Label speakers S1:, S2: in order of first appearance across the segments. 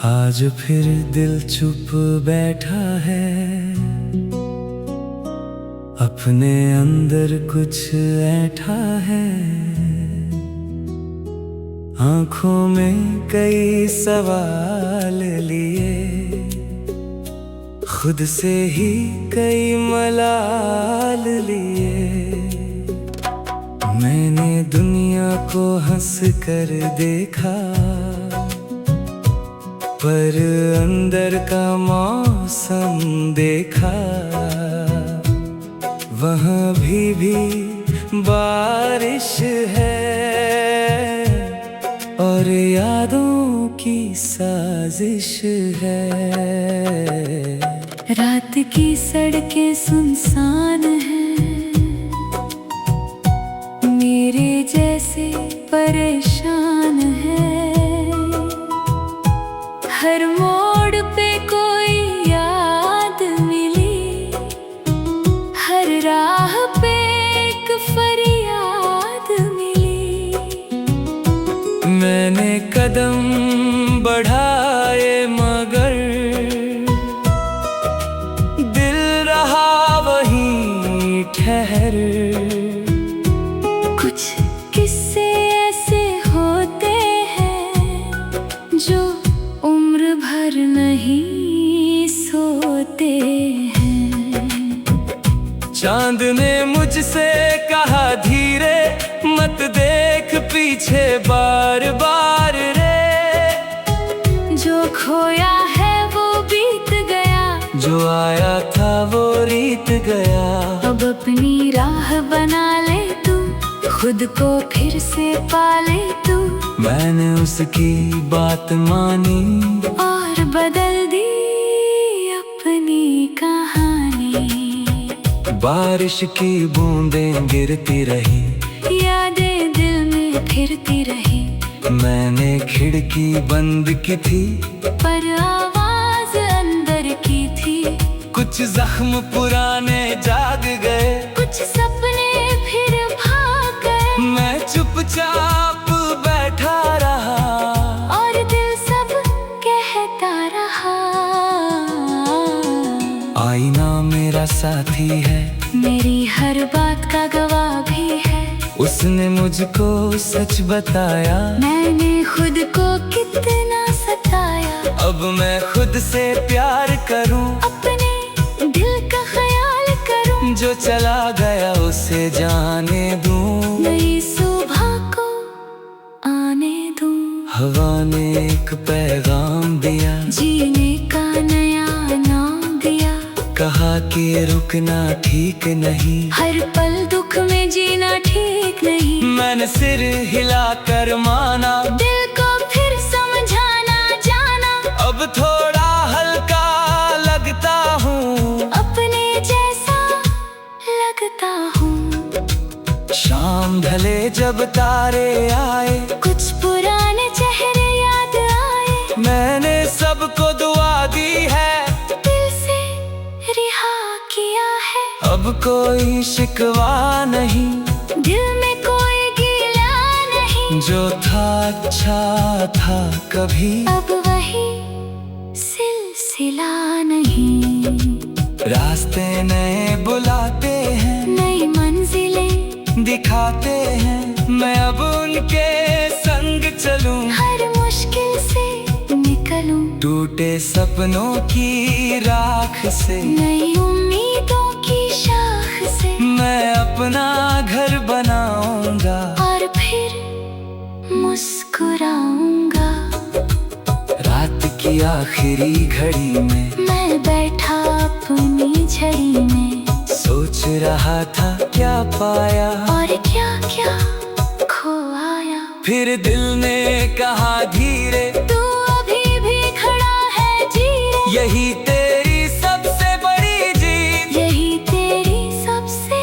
S1: आज फिर दिल चुप बैठा है, अपने अंदर कुछ ऐठा है। आंखों में कई सवाल लिए, खुद से ही कई मलाल लिए। मैंने दुनिया को हंस कर देखा, पर अंदर का मौसम देखा। वहाँ भी बारिश है और यादों की साजिश है।
S2: रात की सड़कें सुनसान हैं, मेरे जैसे परेशान हैं। हर मोड़ पे कोई याद मिली, हर राह पे एक फरियाद मिली।
S1: मैंने कदम बढ़ाए मगर दिल रहा वहीं ठहर।
S2: कुछ किस्से ऐसे होते हैं जो उम्र भर नहीं सोते हैं।
S1: चांद ने मुझसे कहा धीरे मत देख पीछे बार बार रे।
S2: जो खोया है वो बीत गया,
S1: जो आया था वो रीत गया।
S2: अब अपनी राह बना ले तू, खुद को फिर से पाले तू।
S1: मैंने उसकी बात मानी
S2: और बदल दी अपनी कहानी।
S1: बारिश की बूंदें गिरती रही,
S2: यादें दिल में फिरती रही।
S1: मैंने खिड़की बंद की थी,
S2: पर आवाज अंदर की थी।
S1: कुछ जख्म पुराने जाग गए,
S2: कुछ सपने फिर भाग गए।
S1: मैं चुपचाप बैठा रहा
S2: और दिल सब कहता रहा।
S1: आईना मेरा साथी है,
S2: मेरी हर बात का गवाह भी है।
S1: उसने मुझको सच बताया,
S2: मैंने खुद को कितना सताया।
S1: अब मैं खुद से प्यार करूं,
S2: अपने दिल का ख्याल करूं।
S1: जो चला गया उसे जाने दूं,
S2: नई सुबह को आने दूं।
S1: हवा ने एक पैगाम दिया,
S2: जीने का नया नाम दिया।
S1: कहा कि रुकना ठीक नहीं,
S2: हर पल दुख में जीना ठीक नहीं।
S1: मैंने सिर हिलाकर माना,
S2: दिल को फिर समझाना जाना।
S1: अब थोड़ा हल्का लगता हूँ,
S2: अपने जैसा लगता हूँ।
S1: शाम ढले जब तारे आए,
S2: कुछ पुराने चेहरे याद आए।
S1: मैंने सबको दुआ दी है,
S2: दिल से रिहा किया है।
S1: अब कोई शिकवा नहीं,
S2: दिल में कोई गिला नहीं।
S1: जो था अच्छा था कभी,
S2: अब वही सिलसिला नहीं।
S1: रास्ते नए बुलाते हैं,
S2: नई मंजिलें
S1: दिखाते हैं। मैं अब उनके संग चलूं,
S2: हर मुश्किल से निकलूं।
S1: टूटे सपनों की राख से,
S2: नई उम्मीदों की शाख से।
S1: मैं अपना घर बनाऊंगा
S2: और फिर मुस्कुराऊंगा।
S1: रात की आखिरी घड़ी में
S2: मैं बैठा अपनी झड़ी में,
S1: सोच रहा था क्या पाया
S2: और क्या क्या खो आया।
S1: फिर दिल ने कहा धीरे,
S2: तू अभी भी खड़ा है जीरे।
S1: यही तेरी सबसे बड़ी जीत,
S2: यही तेरी सबसे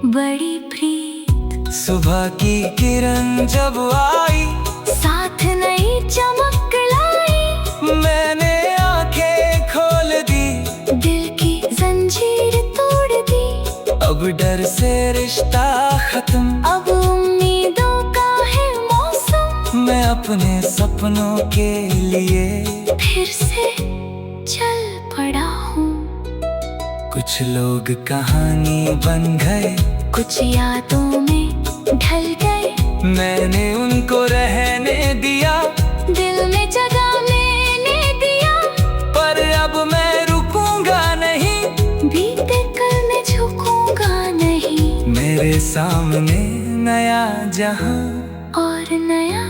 S2: बड़ी प्रीत।
S1: सुबह की किरण जब आई,
S2: साथ नई चमक लाई।
S1: मैंने आंखें खोल दी,
S2: दिल की जंजीर तोड़ दी।
S1: अब डर से रिश्ता खत्म,
S2: अब उम्मीदों का है मौसम।
S1: मैं अपने सपनों के लिए
S2: फिर से चल पड़ा हूँ।
S1: कुछ लोग कहानी बन गए,
S2: कुछ यादों में ढल गए।
S1: मैंने उनको रहने दिया,
S2: दिल में जगह मैंने दिया।
S1: पर अब मैं रुकूंगा नहीं,
S2: बीते कल में झुकूंगा नहीं।
S1: मेरे सामने नया जहां
S2: और नया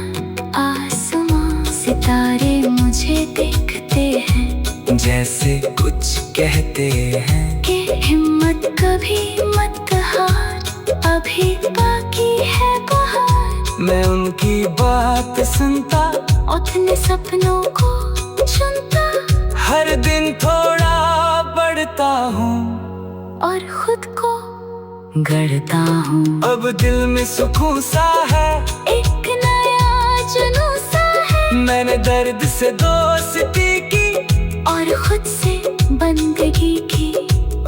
S2: आसमां, सितारे मुझे दिखते हैं।
S1: जैसे कुछ कहते हैं
S2: कि हिम्मत कभी मत हार, अभी बाकी है बहार।
S1: मैं उनकी बात सुनता,
S2: अपने सपनों को चुनता।
S1: हर दिन थोड़ा बढ़ता हूँ
S2: और खुद को गढ़ता हूँ।
S1: अब दिल में सुकून सा है,
S2: एक नया जुनून सा है।
S1: मैंने दर्द से दोस्ती की
S2: और खुद से बंदगी की।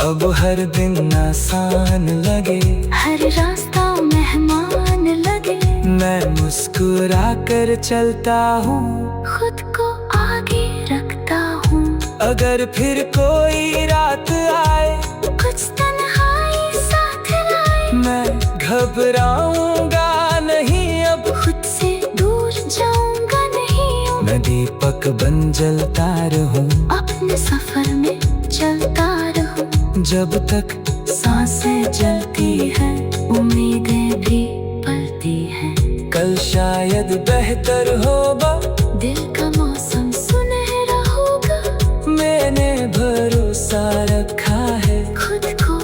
S1: अब हर दिन आसान लगे,
S2: हर रास्ता मेहमान लगे।
S1: मैं मुस्कुरा कर चलता हूँ,
S2: खुद को आगे रखता हूँ।
S1: अगर फिर कोई रात आए,
S2: कुछ तन्हाई साथ लाए,
S1: मैं घबराऊंगा नहीं, अब
S2: खुद से दूर जाऊंगा नहीं।
S1: मैं दीपक बन जलता रहूं,
S2: अपने सफर में चलता रहूं।
S1: जब तक सांसें जलती हैं,
S2: उम्मीदें भी पलती हैं।
S1: कल शायद बेहतर होगा,
S2: दिल का मौसम सुनहरा होगा।
S1: मैंने भरोसा रखा है,
S2: खुद को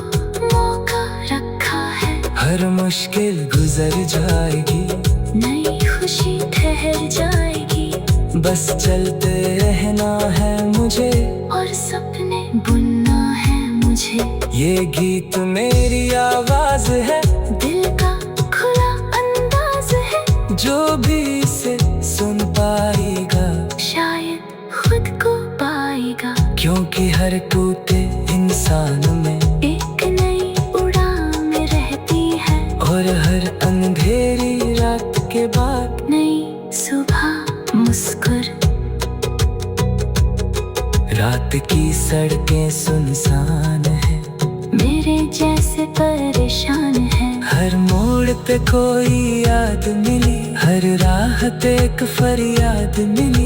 S2: मौका रखा है।
S1: हर मुश्किल गुजर जाएगी,
S2: नई खुशी ठहर जाएगी।
S1: बस चलते रहना है मुझे,
S2: और सपने बुनना है मुझे।
S1: ये गीत मेरी आवाज है,
S2: दिल का खुला अंदाज है।
S1: जो भी इसे सुन पाएगा,
S2: शायद खुद को पाएगा।
S1: क्योंकि हर टूटे इंसान में
S2: एक नई उड़ान रहती है।
S1: और हर अंधेरी रात के बाद
S2: नई सुबह मुस्कुर।
S1: रात की सड़कें सुनसान है,
S2: मेरे जैसे परेशान है।
S1: हर मोड़ पे कोई याद मिली, हर राह पे एक फरियाद मिली।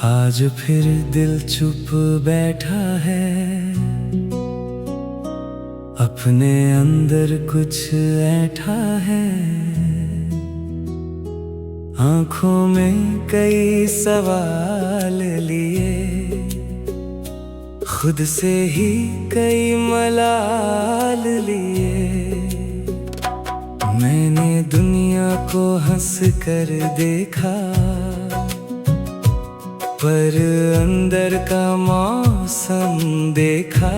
S1: आज फिर दिल चुप बैठा है, अपने अंदर कुछ ऐठा है। आंखों में कई सवाल लिए, खुद से ही कई मलाल लिए। मैंने दुनिया को हंस कर देखा, पर अंदर का मौसम देखा।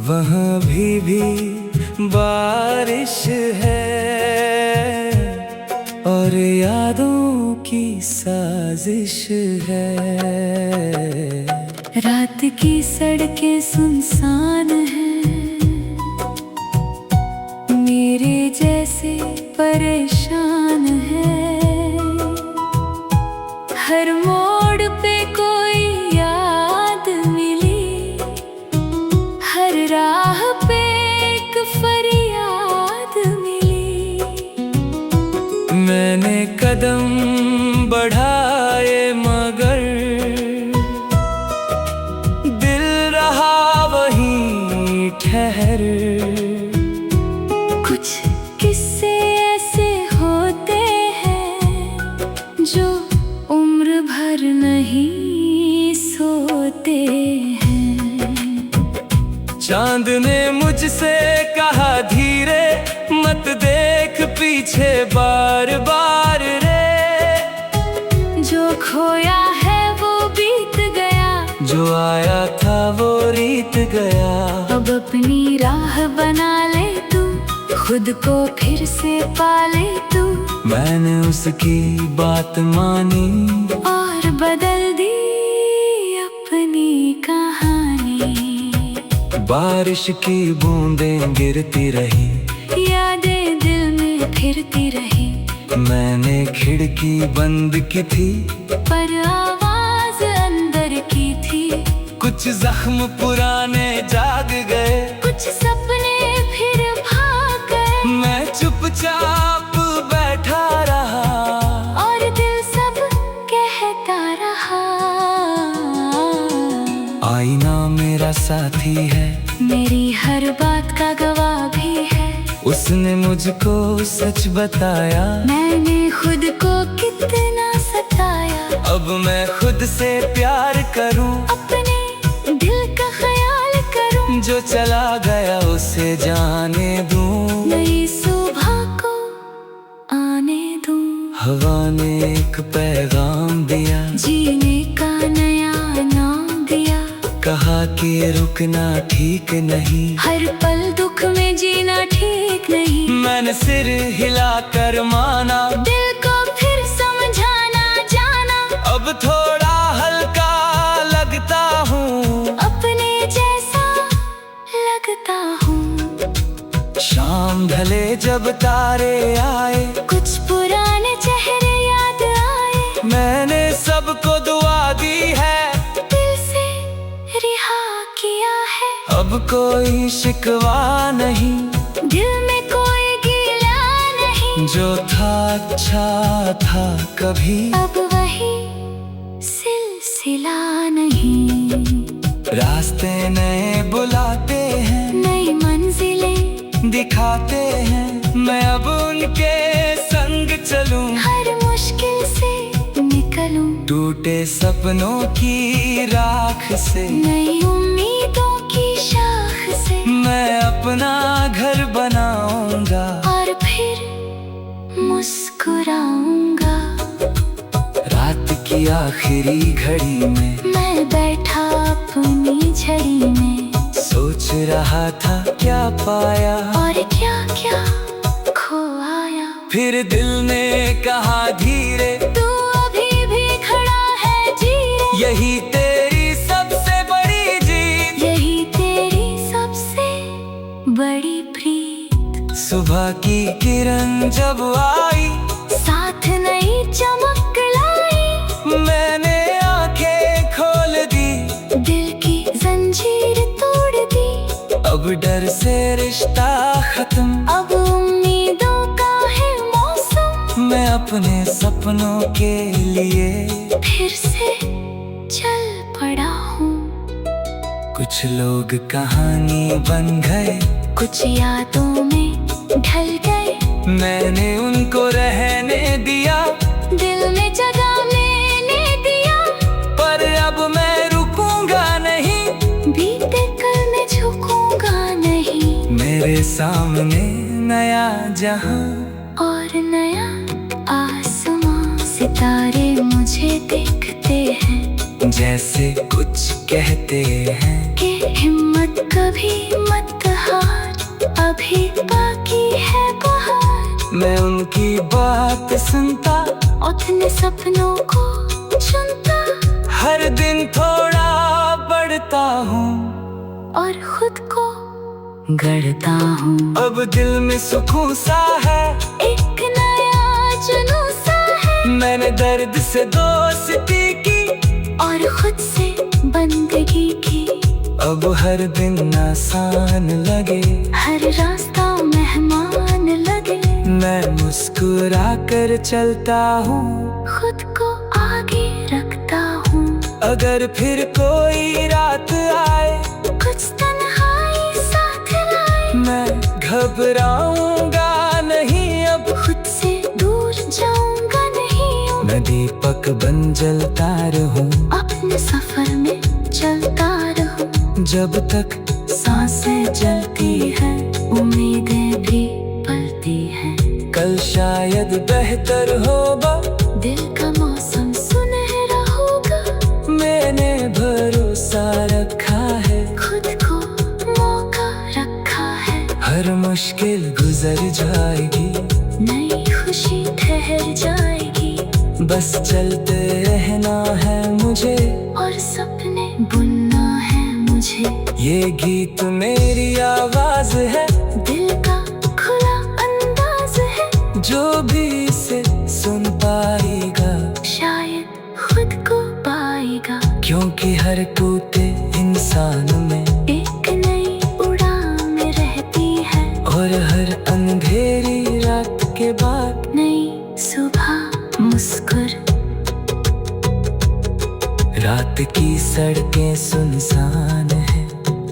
S1: वहाँ भी बारिश है, और यादों की साजिश है।
S2: रात की सड़कें सुनसान हैं, मेरे जैसे परेशान है। हर मोड़ पे कोई याद मिली, हर राह पे एक फरियाद मिली।
S1: मैंने कदम बढ़ाए मगर दिल रहा वहीं ठहर।
S2: कुछ किस्से ऐसे होते हैं जो उम्र भर नहीं सोते हैं।
S1: चांद ने मुझसे कहा धीरे मत देख पीछे बार बार रे।
S2: जो खोया है वो बीत गया,
S1: जो आया था वो रीत गया।
S2: अब अपनी राह बना ले तू, खुद को फिर से पाले तू।
S1: मैंने उसकी बात मानी
S2: और बदल दी अपनी कहानी।
S1: बारिश की बूंदें गिरती रही,
S2: यादें दिल में फिरती रही।
S1: मैंने खिड़की बंद की थी,
S2: पर आवाज अंदर की थी।
S1: कुछ जख्म पुराने जाग गए,
S2: कुछ सपने फिर भाग गए।
S1: मैं चुपचाप बैठा रहा
S2: और दिल सब कहता रहा।
S1: आईना मेरा साथी है,
S2: मेरी हर बात का गवाह भी है।
S1: उसने मुझको सच बताया,
S2: मैंने खुद को कितना सताया।
S1: अब मैं खुद से प्यार करूं,
S2: अपने दिल का ख्याल करूं।
S1: जो चला गया उसे जाने दूं,
S2: नई सुबह को आने दूं।
S1: हवा ने एक पैगाम दिया,
S2: जीने का नया नाम दिया।
S1: कहा कि रुकना ठीक नहीं,
S2: हर पल दुख में जीना ठीक नहीं।
S1: मैंने सिर हिलाकर माना,
S2: दिल को फिर समझाना जाना।
S1: अब थोड़ा हल्का लगता हूँ,
S2: अपने जैसा लगता हूँ।
S1: शाम ढले जब तारे आए,
S2: कुछ पुराने चेहरे याद आए।
S1: मैंने सबको दुआ दी है,
S2: दिल से रिहा किया है।
S1: अब कोई शिकवा नहीं,
S2: दिल में कोई गिला नहीं।
S1: जो था अच्छा था कभी,
S2: अब वही सिलसिला नहीं।
S1: रास्ते नए बुलाते हैं,
S2: नई मंजिलें
S1: दिखाते हैं। मैं अब उनके संग चलूं,
S2: हर मुश्किल से निकलूं।
S1: टूटे सपनों की राख से,
S2: नई उम्मीदों की शाख से।
S1: मैं अपना घर बनाऊंगा
S2: और फिर मुस्कुराऊंगा।
S1: रात की आखिरी घड़ी में
S2: मैं बैठा अपनी झड़ी में,
S1: सोच रहा था क्या पाया
S2: और क्या क्या खो आया।
S1: फिर दिल ने कहा धीरे,
S2: तू अभी भी खड़ा है जीरे।
S1: यही तेरी सबसे बड़ी जीत,
S2: यही तेरी सबसे बड़ी प्रीत।
S1: सुबह की किरण जब आई,
S2: साथ नई चमक लाई।
S1: मैंने आंखें खोल दी,
S2: दिल की जंजीर तोड़ दी।
S1: अब डर से रिश्ता खत्म,
S2: अब उम्मीदों का है मौसम।
S1: मैं अपने सपनों के लिए
S2: फिर से चल पड़ा हूँ।
S1: कुछ लोग कहानी बन गए,
S2: कुछ यादों में ढल गए।
S1: मैंने उनको रहने दिया,
S2: दिल में जगह मैंने दिया।
S1: पर अब मैं रुकूंगा नहीं,
S2: बीते कल में झुकूंगा नहीं।
S1: मेरे सामने नया जहां
S2: और नया आसमां। सितारे मुझे देखते हैं,
S1: जैसे कुछ कहते हैं
S2: कि हिम्मत कभी मत हार। अभी बाकी है बहार।
S1: मैं उनकी बात सुनता,
S2: अपने सपनों को चुनता।
S1: हर दिन थोड़ा बढ़ता हूँ
S2: और खुद को गढ़ता हूँ।
S1: अब दिल में सुकून सा है,
S2: एक नया जुनून सा है।
S1: मैंने दर्द से दोस्ती की,
S2: और खुद से बंदगी की।
S1: अब हर दिन आसान लगे,
S2: हर रास्ता मेहमान लगे।
S1: मैं मुस्कुरा कर चलता हूँ,
S2: खुद को आगे रखता हूँ।
S1: अगर फिर कोई रात आए,
S2: कुछ तन्हाई साथ लाए।
S1: मैं घबराऊंगा नहीं, अब
S2: खुद से दूर जाऊंगा नहीं।
S1: मैं दीपक बन जलता रहूं,
S2: अपने सफर में चलता रहूं।
S1: जब तक सांसें चलती हैं,
S2: उम्मीदें भी पलती हैं।
S1: कल शायद बेहतर होगा,
S2: दिल का मौसम सुनहरा होगा।
S1: मैंने भरोसा रखा है,
S2: खुद को मौका रखा है।
S1: हर मुश्किल गुजर जाएगी,
S2: नई खुशी ठहर जाएगी।
S1: बस चलते रहना है मुझे
S2: और सपने बुनना है मुझे।
S1: ये गीत मेरी आवाज है,
S2: दिल का खुला अंदाज है।
S1: जो भी इसे सुन पाएगा
S2: शायद खुद को पाएगा।
S1: क्योंकि हर टूटे इंसान में
S2: एक नई उड़ान रहती है।
S1: और हर अंधेरी रात के बाद
S2: नई सुबह मुस्कुर।
S1: रात की सड़कें सुनसान है,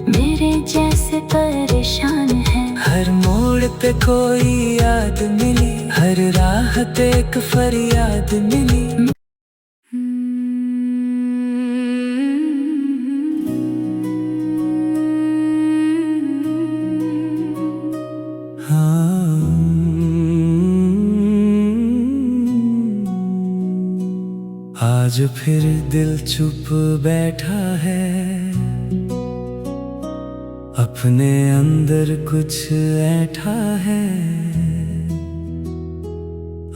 S2: मेरे जैसे परेशान है।
S1: हर मोड़ पे कोई याद मिली, हर राह पे एक फरियाद मिली। आज फिर दिल चुप बैठा है, अपने अंदर कुछ ऐठा है।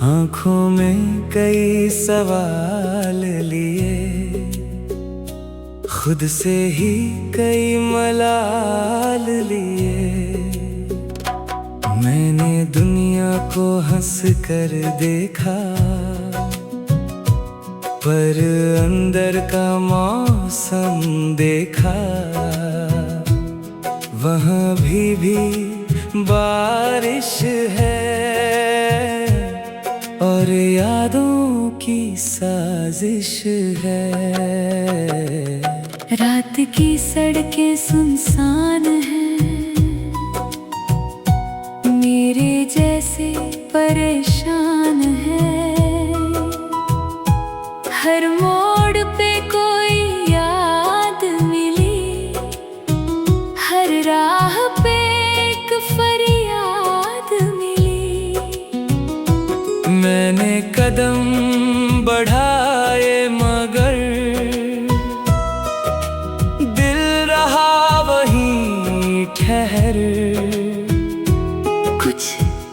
S1: आंखों में कई सवाल लिए, खुद से ही कई मलाल लिए। मैंने दुनिया को हंस कर देखा, पर अंदर का मौसम देखा। वहाँ भी बारिश है, और यादों की साजिश है।
S2: रात की सड़कें सुनसान हैं, मेरे जैसे परेशान है। हर मोड़ पे कोई याद मिली, हर राह पे एक फरियाद मिली।
S1: मैंने कदम बढ़ाए मगर दिल रहा वहीं ठहर।
S2: कुछ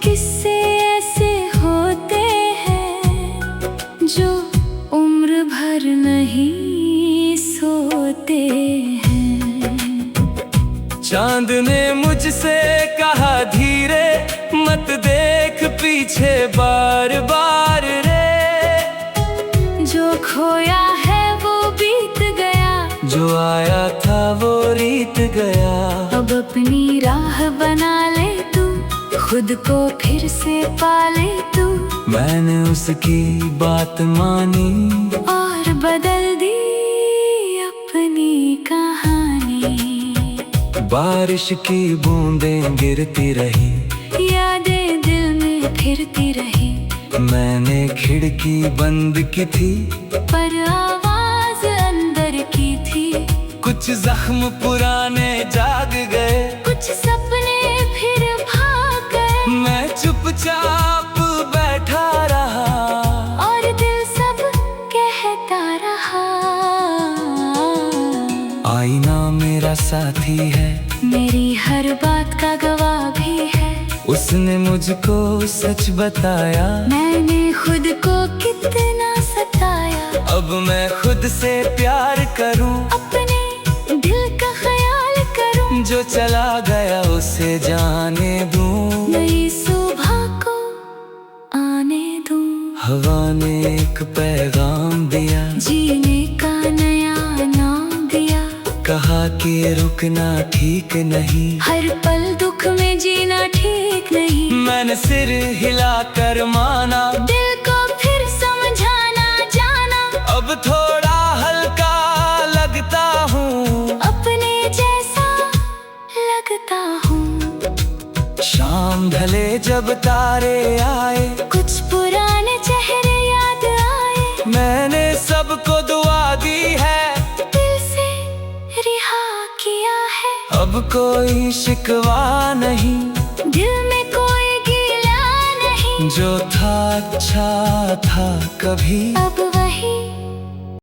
S2: किस्से ऐसे होते हैं जो उम्र भर नहीं सोते हैं।
S1: चांद ने मुझसे कहा धीरे मत देख पीछे बार बार रे।
S2: जो खोया है वो बीत गया,
S1: जो आया था वो रीत गया।
S2: अब अपनी राह बना ले तू, खुद को फिर से पाले तू।
S1: मैंने उसकी बात मानी
S2: और बदल दी अपनी कहानी।
S1: बारिश की बूंदें गिरती रही,
S2: यादें दिल में फिरती रही।
S1: मैंने खिड़की बंद की थी,
S2: पर आवाज अंदर की थी।
S1: कुछ जख्म पुराने जाग गए,
S2: कुछ सपने फिर भाग गए।
S1: मैं चुपचाप बैठा रहा,
S2: और दिल सब कहता रहा।
S1: आईना मेरा साथी है,
S2: मेरी हर बात का गवाह भी है।
S1: उसने मुझको सच बताया,
S2: मैंने खुद को कितना सताया।
S1: अब मैं खुद से प्यार करूं,
S2: अपने दिल का ख्याल करूं।
S1: जो चला गया उसे जाने दूं।
S2: नई सुबह को आने दूं।
S1: हवा ने एक पैगाम दिया,
S2: जीने का नया नाम दिया।
S1: कहा कि रुकना ठीक नहीं,
S2: हर पल दुख में जीना ठीक नहीं।
S1: मैंने सिर हिलाकर माना,
S2: दिल को फिर समझाना जाना।
S1: अब थोड़ा हल्का लगता हूँ,
S2: अपने जैसा लगता हूँ।
S1: शाम ढले जब तारे आए,
S2: कुछ पुराने चेहरे याद आए।
S1: मैंने सबको दुआ दी है,
S2: दिल से रिहा किया है।
S1: अब कोई शिकवा नहीं,
S2: दिल में कोई गीला नहीं।
S1: जो था अच्छा था कभी।